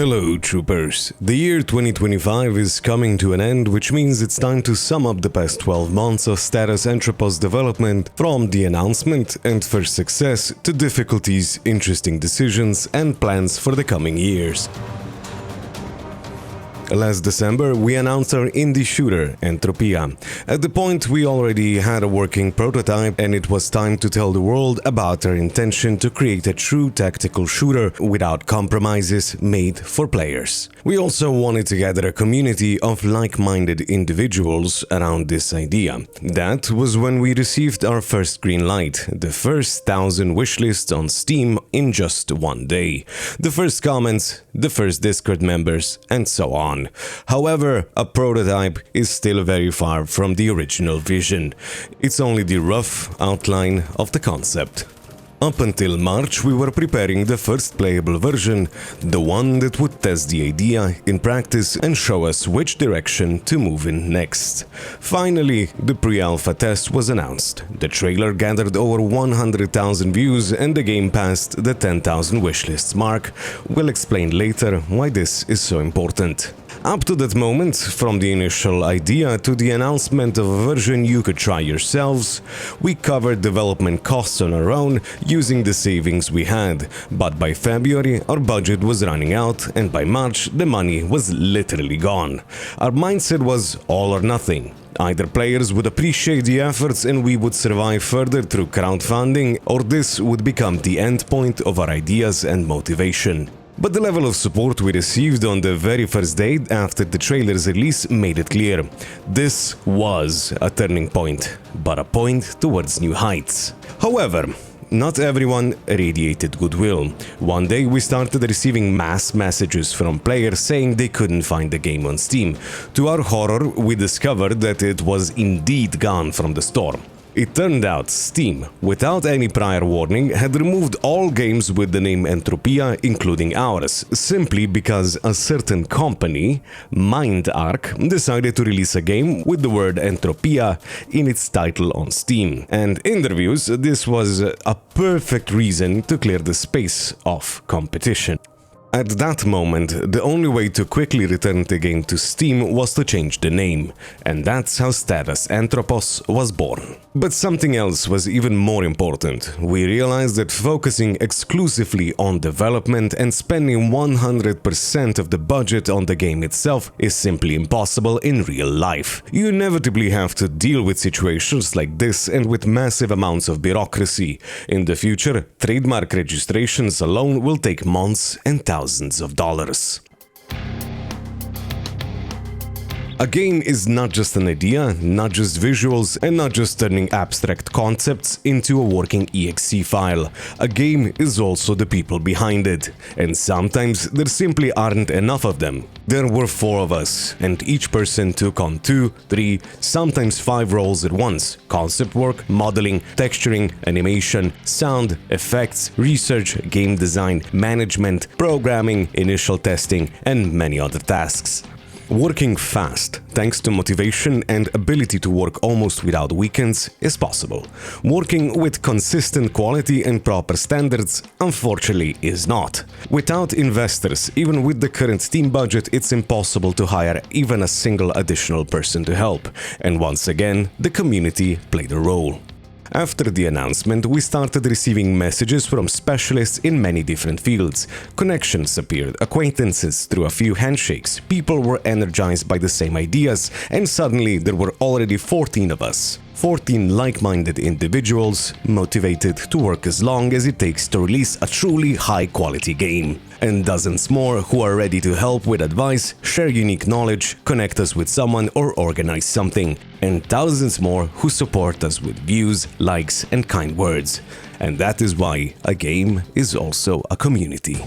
Hello, troopers. The year 2025 is coming to an end, which means it's time to sum up the past 12 months of Status Entropos development, from the announcement and first success to difficulties, interesting decisions, and plans for the coming years. Last December, we announced our indie shooter, Entropia. At the point, we already had a working prototype, and it was time to tell the world about our intention to create a true tactical shooter without compromises made for players. We also wanted to gather a community of like-minded individuals around this idea. That was when we received our first green light, the first 1,000 wishlists on Steam in just one day, the first comments, the first Discord members, and so on. However, a prototype is still very far from the original vision. It's only the rough outline of the concept. Up until March, we were preparing the first playable version, the one that would test the idea in practice and show us which direction to move in next. Finally, the pre-alpha test was announced. The trailer gathered over 100,000 views and the game passed the 10,000 wishlists mark. We'll explain later why this is so important. Up to that moment, from the initial idea to the announcement of a version you could try yourselves, we covered development costs on our own using the savings we had, but by February our budget was running out and by March the money was literally gone. Our mindset was all or nothing. Either players would appreciate the efforts and we would survive further through crowdfunding, or this would become the end point of our ideas and motivation. But the level of support we received on the very first day after the trailer's release made it clear. This was a turning point, but a point towards new heights. However, not everyone radiated goodwill. One day we started receiving mass messages from players saying they couldn't find the game on Steam. To our horror, we discovered that it was indeed gone from the store. It turned out Steam, without any prior warning, had removed all games with the name Entropia, including ours, simply because a certain company, MindArc, decided to release a game with the word Entropia in its title on Steam. And in their views, this was a perfect reason to clear the space of competition. At that moment, the only way to quickly return the game to Steam was to change the name, and that's how Status Entropos was born. But something else was even more important. We realized that focusing exclusively on development and spending 100% of the budget on the game itself is simply impossible in real life. You inevitably have to deal with situations like this and with massive amounts of bureaucracy. In the future, trademark registrations alone will take months and thousands of dollars. A game is not just an idea, not just visuals, and not just turning abstract concepts into a working exe file. A game is also the people behind it, and sometimes there simply aren't enough of them. There were 4 of us, and each person took on 2, 3, sometimes 5 roles at once: concept work, modeling, texturing, animation, sound, effects, research, game design, management, programming, initial testing, and many other tasks. Working fast, thanks to motivation and ability to work almost without weekends, is possible. Working with consistent quality and proper standards, unfortunately, is not. Without investors, even with the current Steam budget, it's impossible to hire even a single additional person to help. And once again, the community played a role. After the announcement, we started receiving messages from specialists in many different fields. Connections appeared, acquaintances through a few handshakes, people were energized by the same ideas, and suddenly there were already 14 of us. 14 like-minded individuals, motivated to work as long as it takes to release a truly high-quality game. And dozens more who are ready to help with advice, share unique knowledge, connect us with someone or organize something. And thousands more who support us with views, likes and kind words. And that is why a game is also a community.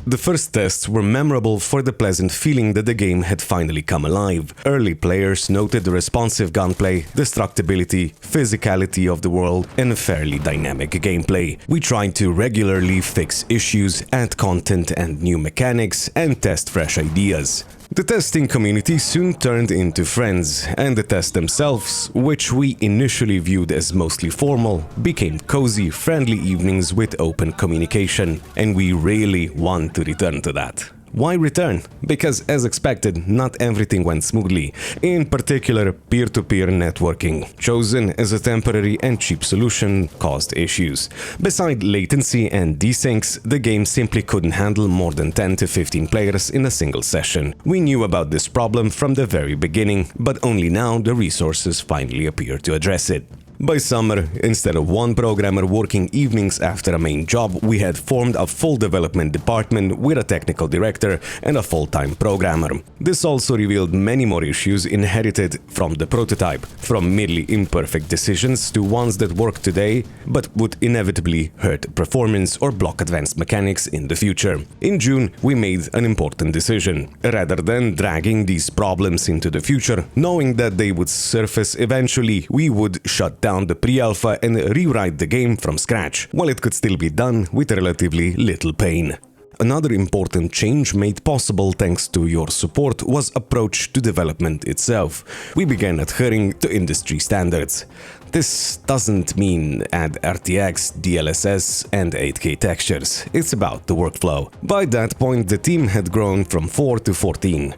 The first tests were memorable for the pleasant feeling that the game had finally come alive. Early players noted the responsive gunplay, destructibility, physicality of the world, and fairly dynamic gameplay. We tried to regularly fix issues, add content and new mechanics, and test fresh ideas. The testing community soon turned into friends, and the tests themselves, which we initially viewed as mostly formal, became cozy, friendly evenings with open communication, and we really want to return to that. Why return? Because, as expected, not everything went smoothly. In particular, peer-to-peer networking, chosen as a temporary and cheap solution, caused issues. Besides latency and desyncs, the game simply couldn't handle more than 10 to 15 players in a single session. We knew about this problem from the very beginning, but only now the resources finally appear to address it. By summer, instead of one programmer working evenings after a main job, we had formed a full development department with a technical director and a full-time programmer. This also revealed many more issues inherited from the prototype, from merely imperfect decisions to ones that work today but would inevitably hurt performance or block advanced mechanics in the future. In June, we made an important decision. Rather than dragging these problems into the future, knowing that they would surface eventually, we would shut down the pre-alpha and rewrite the game from scratch, while it could still be done with relatively little pain. Another important change made possible thanks to your support was approach to development itself. We began adhering to industry standards. This doesn't mean add RTX, DLSS and 8K textures. It's about the workflow. By that point, the team had grown from 4 to 14.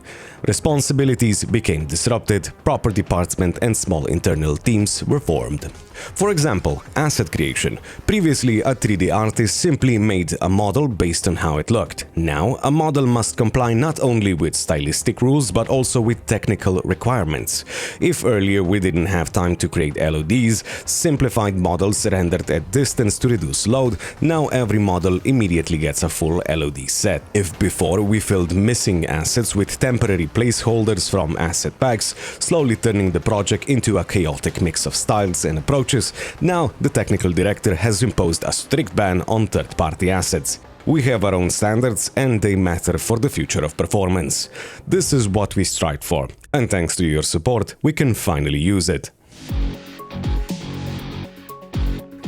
Responsibilities became disrupted, proper departments and small internal teams were formed. For example, asset creation. Previously, a 3D artist simply made a model based on how it looked. Now, a model must comply not only with stylistic rules but also with technical requirements. If earlier we didn't have time to create LODs, simplified models rendered at distance to reduce load, now every model immediately gets a full LOD set. If before we filled missing assets with temporary placeholders from asset packs, slowly turning the project into a chaotic mix of styles and approaches, now the technical director has imposed a strict ban on third-party assets. We have our own standards and they matter for the future of performance. This is what we strive for, and thanks to your support, we can finally use it.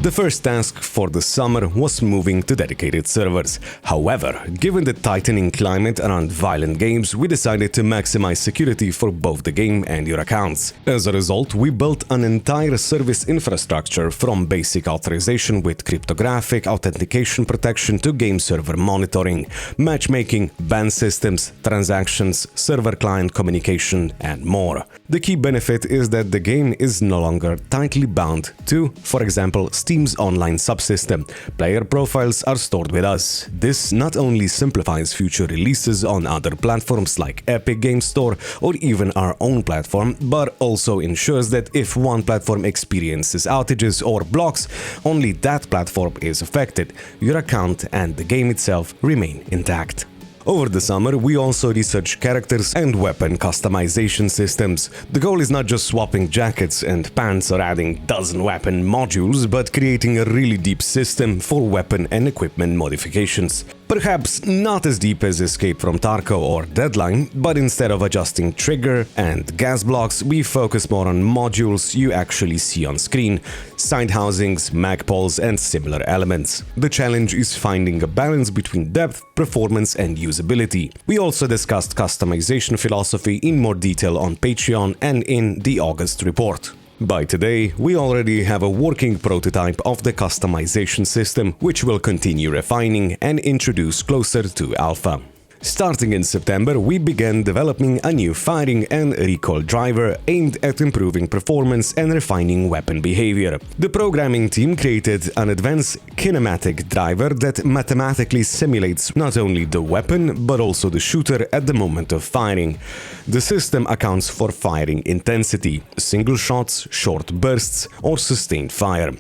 The first task for the summer was moving to dedicated servers. However, given the tightening climate around violent games, we decided to maximize security for both the game and your accounts. As a result, we built an entire service infrastructure from basic authorization with cryptographic authentication protection to game server monitoring, matchmaking, ban systems, transactions, server-client communication, and more. The key benefit is that the game is no longer tightly bound to, for example, Steam's online subsystem. Player profiles are stored with us. This not only simplifies future releases on other platforms like Epic Games Store or even our own platform, but also ensures that if one platform experiences outages or blocks, only that platform is affected. Your account and the game itself remain intact. Over the summer, we also researched characters and weapon customization systems. The goal is not just swapping jackets and pants or adding dozen weapon modules, but creating a really deep system for weapon and equipment modifications. Perhaps not as deep as Escape from Tarkov or Deadline, but instead of adjusting trigger and gas blocks, we focus more on modules you actually see on screen, side housings, mag poles and similar elements. The challenge is finding a balance between depth, performance and usability. We also discussed customization philosophy in more detail on Patreon and in the August report. By today, we already have a working prototype of the customization system, which we'll continue refining and introduce closer to alpha. Starting in September, we began developing a new firing and recoil driver aimed at improving performance and refining weapon behavior. The programming team created an advanced kinematic driver that mathematically simulates not only the weapon but also the shooter at the moment of firing. The system accounts for firing intensity, single shots, short bursts, or sustained fire.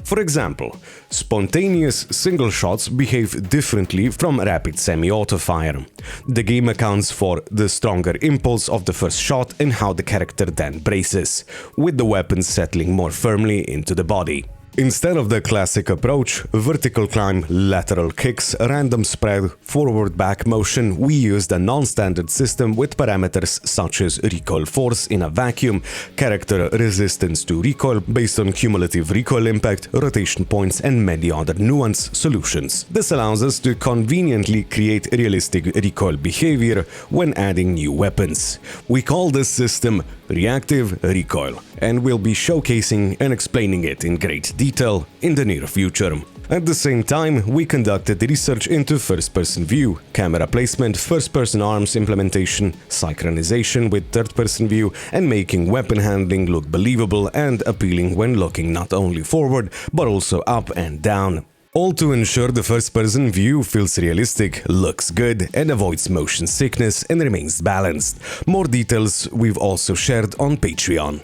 For example, spontaneous single shots behave differently from rapid semi-auto fire. The game accounts for the stronger impulse of the first shot and how the character then braces, with the weapon settling more firmly into the body. Instead of the classic approach, vertical climb, lateral kicks, random spread, forward-back motion, we used a non-standard system with parameters such as recoil force in a vacuum, character resistance to recoil based on cumulative recoil impact, rotation points, and many other nuanced solutions. This allows us to conveniently create realistic recoil behavior when adding new weapons. We call this system reactive recoil, and we'll be showcasing and explaining it in great detail in the near future. At the same time, we conducted research into first-person view, camera placement, first-person arms implementation, synchronization with third-person view, and making weapon handling look believable and appealing when looking not only forward, but also up and down. All to ensure the first-person view feels realistic, looks good, and avoids motion sickness and remains balanced. More details we've also shared on Patreon.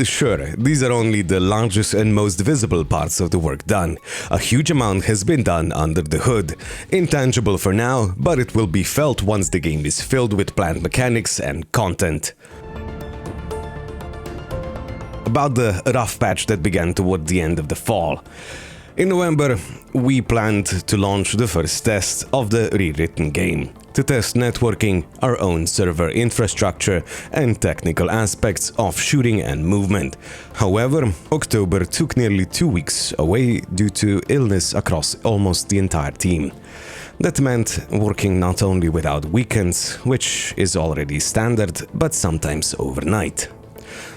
Sure, these are only the largest and most visible parts of the work done. A huge amount has been done under the hood. Intangible for now, but it will be felt once the game is filled with planned mechanics and content. About the rough patch that began toward the end of the fall. In November, we planned to launch the first test of the rewritten game, to test networking, our own server infrastructure, and technical aspects of shooting and movement. However, October took nearly 2 weeks away due to illness across almost the entire team. That meant working not only without weekends, which is already standard, but sometimes overnight.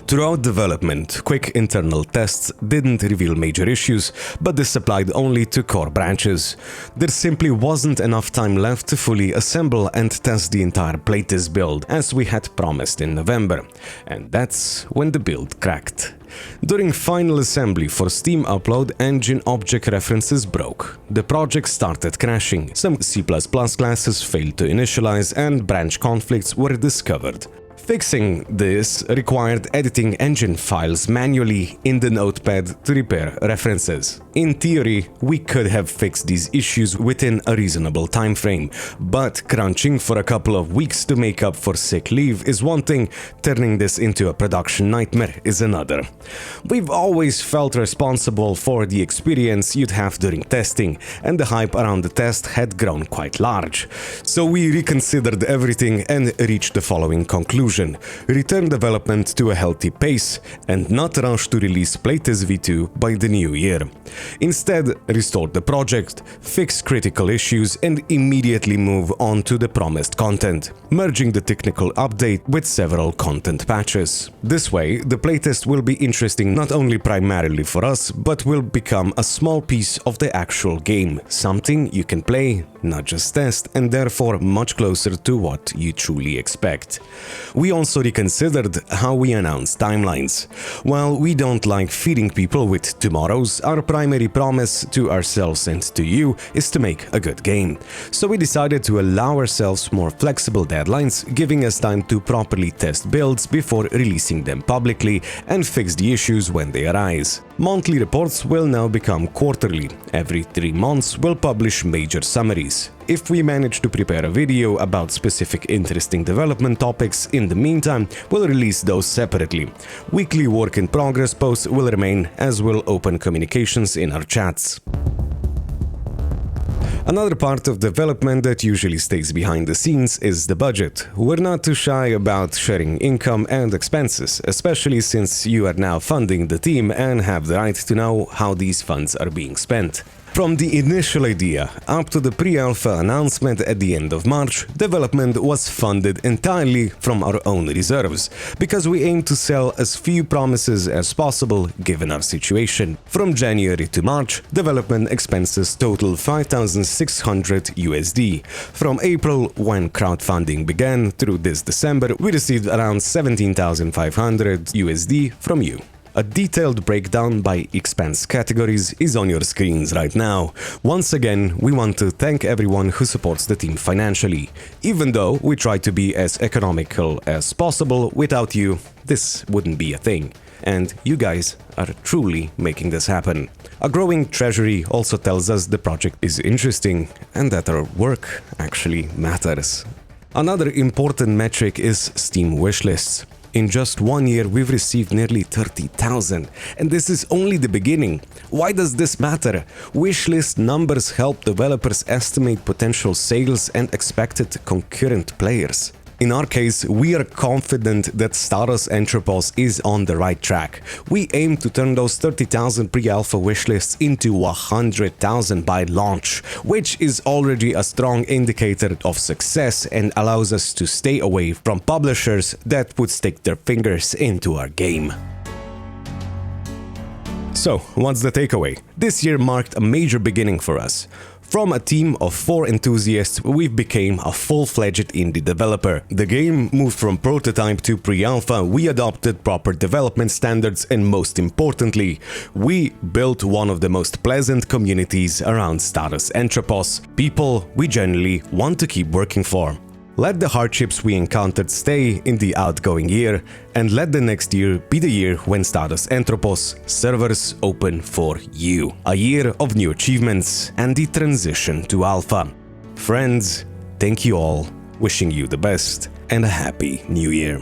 Throughout development, quick internal tests didn't reveal major issues, but this applied only to core branches. There simply wasn't enough time left to fully assemble and test the entire playtest build, as we had promised in November. And that's when the build cracked. During final assembly for Steam upload, engine object references broke. The project started crashing, some C++ classes failed to initialize, and branch conflicts were discovered. Fixing this required editing engine files manually in the notepad to repair references. In theory, we could have fixed these issues within a reasonable time frame, but crunching for a couple of weeks to make up for sick leave is one thing, turning this into a production nightmare is another. We've always felt responsible for the experience you'd have during testing, and the hype around the test had grown quite large. So we reconsidered everything and reached the following conclusion. Return development to a healthy pace and not rush to release Playtest V2 by the new year. Instead, restore the project, fix critical issues, and immediately move on to the promised content, merging the technical update with several content patches. This way, the playtest will be interesting not only primarily for us, but will become a small piece of the actual game, something you can play, not just test, and therefore much closer to what you truly expect. We also reconsidered how we announce timelines. While we don't like feeding people with tomorrows, our primary promise to ourselves and to you is to make a good game. So we decided to allow ourselves more flexible deadlines, giving us time to properly test builds before releasing them publicly and fix the issues when they arise. Monthly reports will now become quarterly. Every 3 months we'll publish major summaries. If we manage to prepare a video about specific interesting development topics in the meantime, we'll release those separately. Weekly work in progress posts will remain, as will open communications in our chats. Another part of development that usually stays behind the scenes is the budget. We're not too shy about sharing income and expenses, especially since you are now funding the team and have the right to know how these funds are being spent. From the initial idea up to the pre-alpha announcement at the end of March, development was funded entirely from our own reserves, because we aim to sell as few promises as possible given our situation. From January to March, development expenses total $5,600 USD. From April, when crowdfunding began, through this December, we received around $17,500 USD from you. A detailed breakdown by expense categories is on your screens right now. Once again, we want to thank everyone who supports the team financially. Even though we try to be as economical as possible, without you, this wouldn't be a thing. And you guys are truly making this happen. A growing treasury also tells us the project is interesting and that our work actually matters. Another important metric is Steam wishlists. In just 1 year, we've received nearly 30,000, and this is only the beginning. Why does this matter? Wishlist numbers help developers estimate potential sales and expected concurrent players. In our case, we are confident that Status Entropos is on the right track. We aim to turn those 30,000 pre-alpha wishlists into 100,000 by launch, which is already a strong indicator of success and allows us to stay away from publishers that would stick their fingers into our game. So, what's the takeaway? This year marked a major beginning for us. From a team of 4 enthusiasts, we've become a full-fledged indie developer. The game moved from prototype to pre-alpha, we adopted proper development standards, and most importantly, we built one of the most pleasant communities around Status Entropos, people we genuinely want to keep working for. Let the hardships we encountered stay in the outgoing year, and let the next year be the year when Status Entropos servers open for you. A year of new achievements and the transition to alpha. Friends, thank you all, wishing you the best and a happy new year.